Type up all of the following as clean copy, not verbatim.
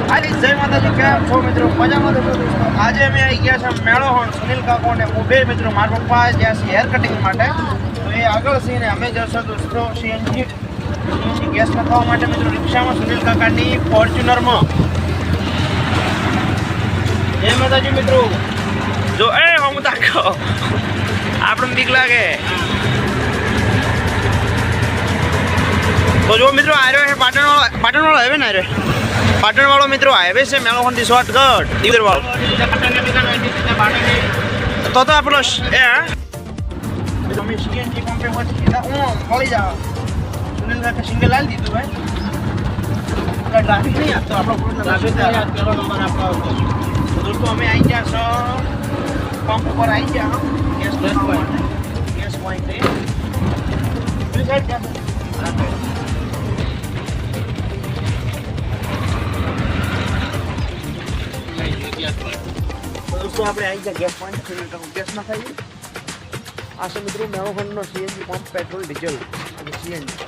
જય માતાજી, કેમ છો મિત્રો? મજામાં તો દોસ્તો આજે અમે આવી ગયા છે મેળોહણ સુનિલ કાકો ને ઉભે મિત્રો મારા પપ્પા જ્યાં છે હેર કટિંગ માટે. તો એ આગળ છે ને અમે જશો દોસ્તો સીએનજી ગેસ નખાવવા માટે મિત્રો રિક્ષામાં સુનિલ કાકાની ફોર્ચ્યુનરમાં. જય માતાજી મિત્રો. જો એ હું તાકો આપણને બીક લાગે તો જો મિત્રો આવ્યો છે પાટણવાળો હાઈવે ને આવ્યો પાટણવાળો મિત્રો હાઈવે છે મેળોહણથી શોર્ટકટ દીવરવાળો. તો આપણો એ તમે સીએનજી પંપે મળી જાઓ. સુનિલ કાકા સિંગલ લાવી દીધું ભાઈ. ટ્રાફિક નહીં આપતો આપણો પહેલો નંબર આપણો. દોસ્તો અમે આવી ગયા છો પંપ ઉપર આવી ગયા ગેસ પોઈન્ટ દોસ્તો આપણે આવી ગયા ગેસ પોઈન્ટ ગેસ ના ખાઈએ. આ છે મિત્રો મેળોહણનો સીએનજી પંપ પેટ્રોલ ડીઝલ અને સીએનજી.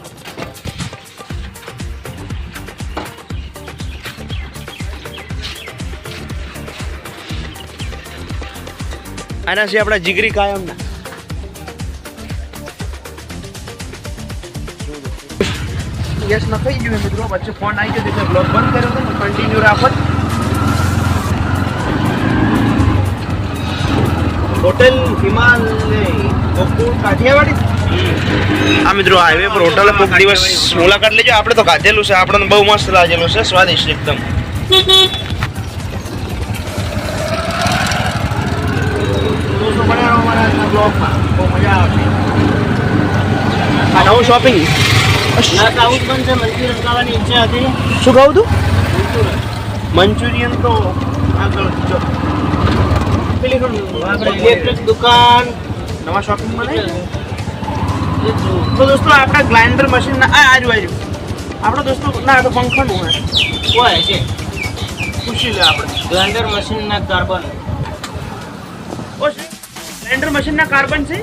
આના છે આપણા જીગરી કાયમના. ગેસ નખાઈ ગયું મિત્રો. વચ્ચે ફોન આવી ગયો એટલે બ્લોગ બંધ કર્યો હતો. કન્ટિન્યુ રાખો. હોટેલ હિમાલય ગોકુળ કાઠિયાવાડી. આ મિત્રો હાઈવે પર હોટલ કોઈક દિવસ મુલાકાત લેજો. આપણે તો ખાધેલું છે, આપણને બહુ મસ્ત લાગેલું છે, સ્વાદિષ્ટ એકદમ. નવું શોપિંગ શું કહું તું? મંચુરિયન તો આગળ ઇલેક્ટ્રિક દુકાન નવા શોપિંગ મળે. તો દોસ્તો આપણા ગ્રાઇન્ડર મશીન ના આજુ આપણો દોસ્તો ના તો પંખાનું હોય છે. પૂછી લે આપણે ગ્રાઇન્ડર મશીન ના કાર્બન. ગ્રાઇન્ડર મશીન ના કાર્બન છે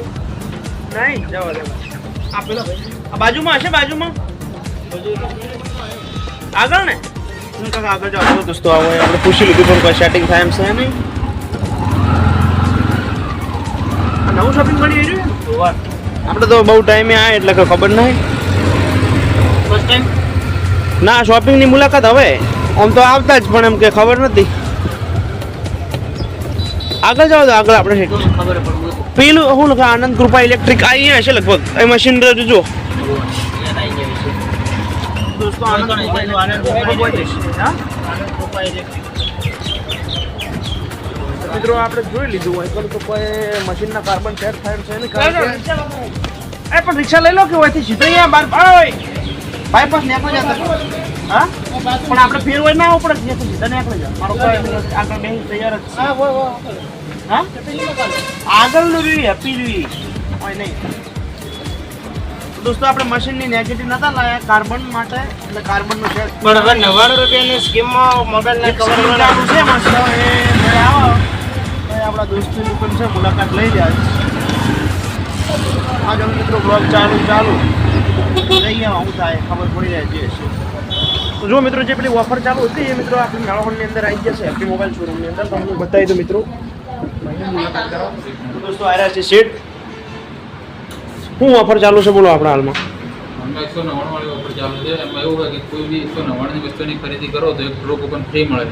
નહીં જવા દે. આપેલો આ બાજુમાં હશે, બાજુમાં આગળ ને આગળ જાઓ દોસ્તો. આવો આપણે પૂછી લીધું પણ કોઈ સેટિંગ થાય એમ છે નહીં. નવું શોપિંગ મળી રહ્યું. આપણે તો બહુ ટાઈમે આવે એટલે કોઈ ખબર નહીં. ફર્સ્ટ ટાઈમ ના શોપિંગની મુલાકાત હવે આમ તો આવતા જ પણ એમ કે ખબર નથી. આગળ જાઓ તો આગળ આપણે ખબર પેલું શું લખે આનંદ કૃપા ઇલેક્ટ્રિક અહીંયા હશે લગભગ. એ મશીન જો દોસ્તો મિત્રો આપણે જોઈ લીધું હોય તો કોઈ મશીનના કાર્બન સેટ થાય છે ને. એ પણ રિક્ષા લઈ લો કે હોયથી સીધો અહીંયા બાયપાસ નીકળી જતા. હા પણ આપણે ફેર હોય ના આવવું પડે, સીધા નીકળી જાય. મારો આગળ બેસી તૈયાર જ છે. હા આગળનું જોઈએ હેપી જોઈએ હોય નહીં. દોસ્તો આપણે મશીનની નેગેટિવ નતા લાયા કાર્બન માટે એટલે કાર્બનનું છે. પણ હવે 99 રૂપિયાની સ્કીમમાં મોબાઈલના કવર ચાલુ છે મસ્ત. એ આવો આપણા દોસ્તની દુકાન છે, મુલાકાત લઈ જાય. આ જો મિત્રો બ્લોગ ચાલુ જઈએ શું થાય ખબર પડી જાય છે. તો જો મિત્રો જે પેલી ઓફર ચાલુ હતી એ મિત્રો આપણે મેળોહણની અંદર આવી ગયા છે હેપી મોબાઈલ શોરૂમની અંદર. તમને બતાવી દો મિત્રો. મુલાકાત કરો દોસ્તો. આવ્યા છે સીટ. શું ઓફર ચાલુ છે બોલો આપણા હાલમાં? 199 વાળી ઓફર ચાલુ છે. એમાં એવું હોય કે કોઈ બી 199 ની વસ્તુની ખરીદી કરો તો એક ડ્રો કૂપન ફ્રી મળે.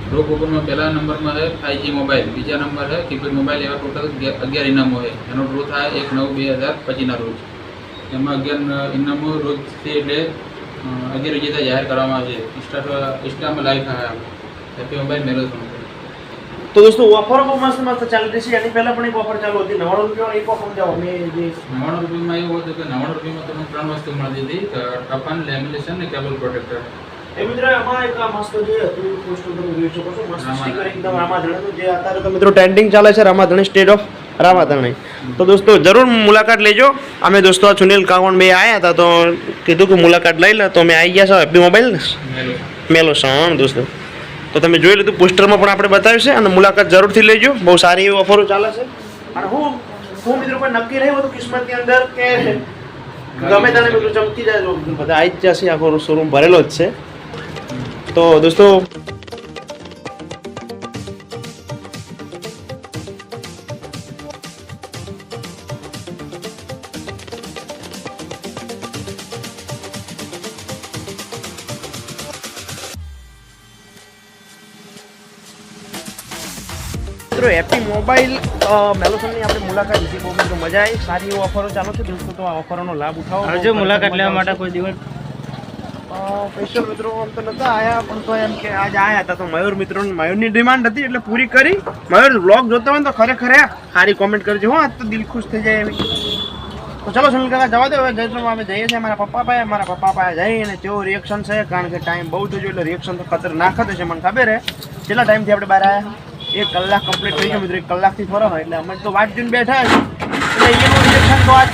ડ્રો કૂપનમાં પહેલા નંબરમાં છે 5G મોબાઈલ, બીજા નંબર છે કીપેડ મોબાઈલ. એવા ટોટલ 11 ઇનામો છે. એનો ડ્રો થાય 1/9/2025 રોજ. એમાં 11 ઇનામો રોજથી એટલે 11 વિજેતા જાહેર કરવામાં આવશે. ઇન્સ્ટામાં લાઈવ થાય હેપી મોબાઈલ મેરેથોન. તો દોસ્તો ઓફર બહુ મસ્ત ચાલુ રહી છે. એની પહેલા પણ એક ઓફર ચાલુ હતી 99 રૂપિયા. એક ઓફર જાઓ મેં જે 99 રૂપિયામાં એવું હતું કે 99 રૂપિયામાં તમને 3 વસ્તુ મળતી હતી: ટપાન, લેમિનેશન અને કેબલ પ્રોટેક્ટર. એ મિત્રો એમાં એક મસ્ત જે હતું પોસ્ટર તમે જોઈ શકો છો. મસ્ત સ્ટીકર એકદમ રામાધણીનું જે અત્યારે તો મિત્રો ટ્રેન્ડિંગ ચાલે છે, રામાધણી સ્ટેટ ઓફ રામાધણી. તો દોસ્તો જરૂર મુલાકાત લેજો. અમે દોસ્તો સુનિલ કાકોણ બે આવ્યા હતા તો કીધું કે મુલાકાત લઈ લે. તો અમે આવી ગયા છો હેપી મોબાઈલ મેલો સણ દોસ્તો. તો તમે જોઈ લીધું, પોસ્ટરમાં પણ આપણે બતાવ્યું છે અને મુલાકાત જરૂરથી લેજો. બહુ સારી એવી ઓફરો ચાલે છે. અને હું મિત્રો કોઈ નક્કી રહ્યું હતું કિસ્મતની અંદર કે ગમે તેને મિત્રો ચમકી જાય બધા આવી જ જશે. આખો શોરૂમ ભરેલો જ છે. તો દોસ્તો મિત્રો હેપી મોબાઈલ મેલોસનની આપણે મુલાકાત લીધી, બહુ મિત્રો મજા આવી, સારી એવો ઓફરો ચાલુ છે દોસ્તો, તો આ ઓફરોનો લાભ ઉઠાવો. આવજો મુલાકાત લેવા માટે કોઈ દિવસ. સ્પેશિયલ મિત્રો આમ તો નતા આયા, પણ તો એમ કે આજે આયા હતા તો મયુરની ડિમાન્ડ હતી એટલે પૂરી કરી. મયુર વ્લોગ જોતા હોય ને તો ખરેખર સારી કોમેન્ટ કરજો હો, આજ તો દિલ ખુશ થઈ જાય એવી. તો ચલો સુનિલ કાકા જવા દો, હવે જયસમાં અમે જઈએ છીએ મારા પપ્પા પાસે જઈને કેવો રિએક્શન છે, કારણ કે ટાઈમ બહુ થઈ ગયો એટલે રિએક્શન તો ખતરનાક જ છે, મને ખબર હે. કેટલા ટાઈમથી આપણે બહાર આવ્યા? 1 કલાક કમ્પ્લીટ થઈ ગયો મિત્રો, 1 કલાકથી ફરો હોય એટલે અમે તો વાટ જોઈને બેઠા છે. એટલે અહીંયાનું રિએક્શન તો આજ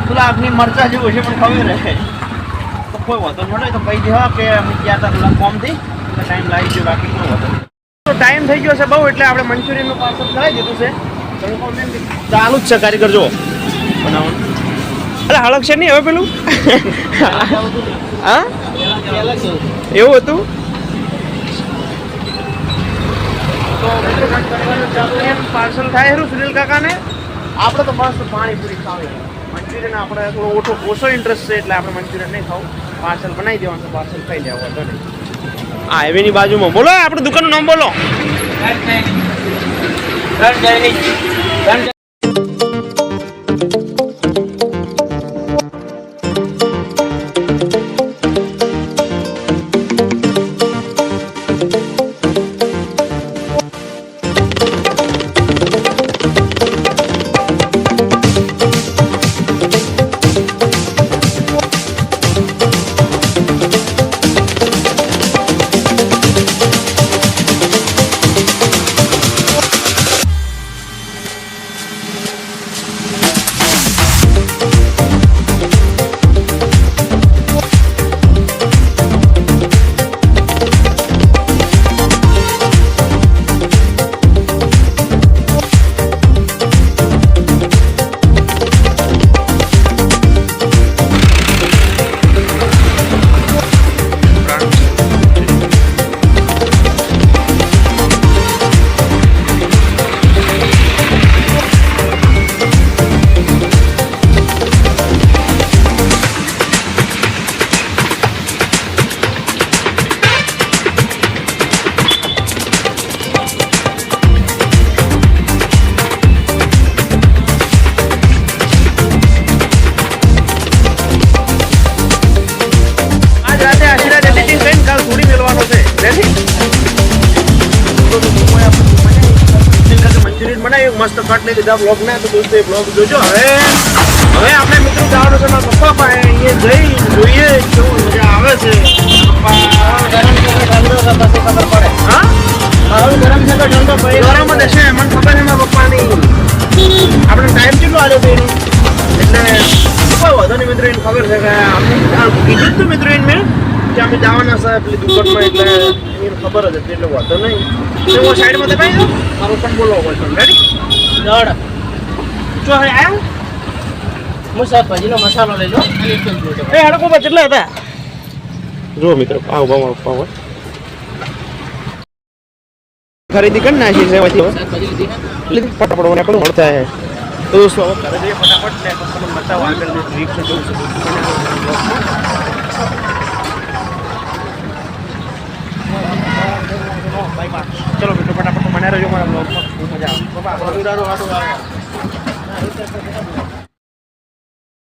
પેલા આપની મરચા જેવું છે પણ ખબર રહે તો કોઈ વાંધો નહીં, તો કહી દેવા કે અમે ગયા હતા થોડા કોમથી એટલે ટાઈમ લાગી ગયો, બાકી કોઈ વાંધો નહીં. તો ટાઈમ થઈ ગયો છે બહુ એટલે આપણે મંચુરિયનનું પાર્સલ કરાવી દીધું છે. ચાલુ જ છે કારીગર જો બનાવવાનું. એટલે હળક છે નહીં હવે પેલું હા એવું હતું. તો પાર્સલ થાય ખરું સુનિલ કાકાને. આપણે તો મસ્ત પાણીપુરી ખાવી, મંચુરિયન આપણે થોડો ઓછો ઇન્ટરેસ્ટ છે એટલે આપણે મંચુરિયન નહીં ખાવું, પાર્સલ બનાવી દેવાનું, પાર્સલ ખાઈ લેવા હતો નહીં. હા હાઈવેની બાજુમાં બોલો આપણી દુકાનનું નામ બોલો. મસ્ત કટ લઈ લીધા બ્લોગ ના, તો દોસ્તો એ બ્લોગ જોજો. હવે આપણે મિત્રો જવાનું છે મારા પપ્પા પાસે, અહીંયા જઈ જોઈએ કેવું મજા આવે છે. ખબર પડે હા ગરમ છે તો ઠંડો ગરમ જ હશે, મને ખબર છે મારા પપ્પાની. આપણે ટાઈમ કેટલો આવ્યો હતો એનો, એટલે કોઈ વાંધો નહીં મિત્રો, એને ખબર છે કે કીધું હતું મિત્રો એને મેં કે અમે જવાના છે પેલી દુકાનમાં, એટલે એને ખબર જ હતી એટલે વાંધો નહીં. હું સાઈડમાં દબાઈ દઉં, મારું પણ બોલો બોલતો રેડી દોડ જો હવે આવ્યો. હું શાકભાજીનો મસાલો લઈ લો. એ હડકો પર કેટલા હતા જો મિત્રો, પાવ ખરીદી કરી નાખી છે પછી ફટાફટ મને પણ મળતા હે. તો દોસ્તો હવે કરી દઈએ ફટાફટ ને પછી તમને બતાવો આગળ રિક્ષા જવું છે. ચલો મિત્રો ફટાફટ મને રહેજો મારા બ્લોગમાં, ખૂબ મજા આવે.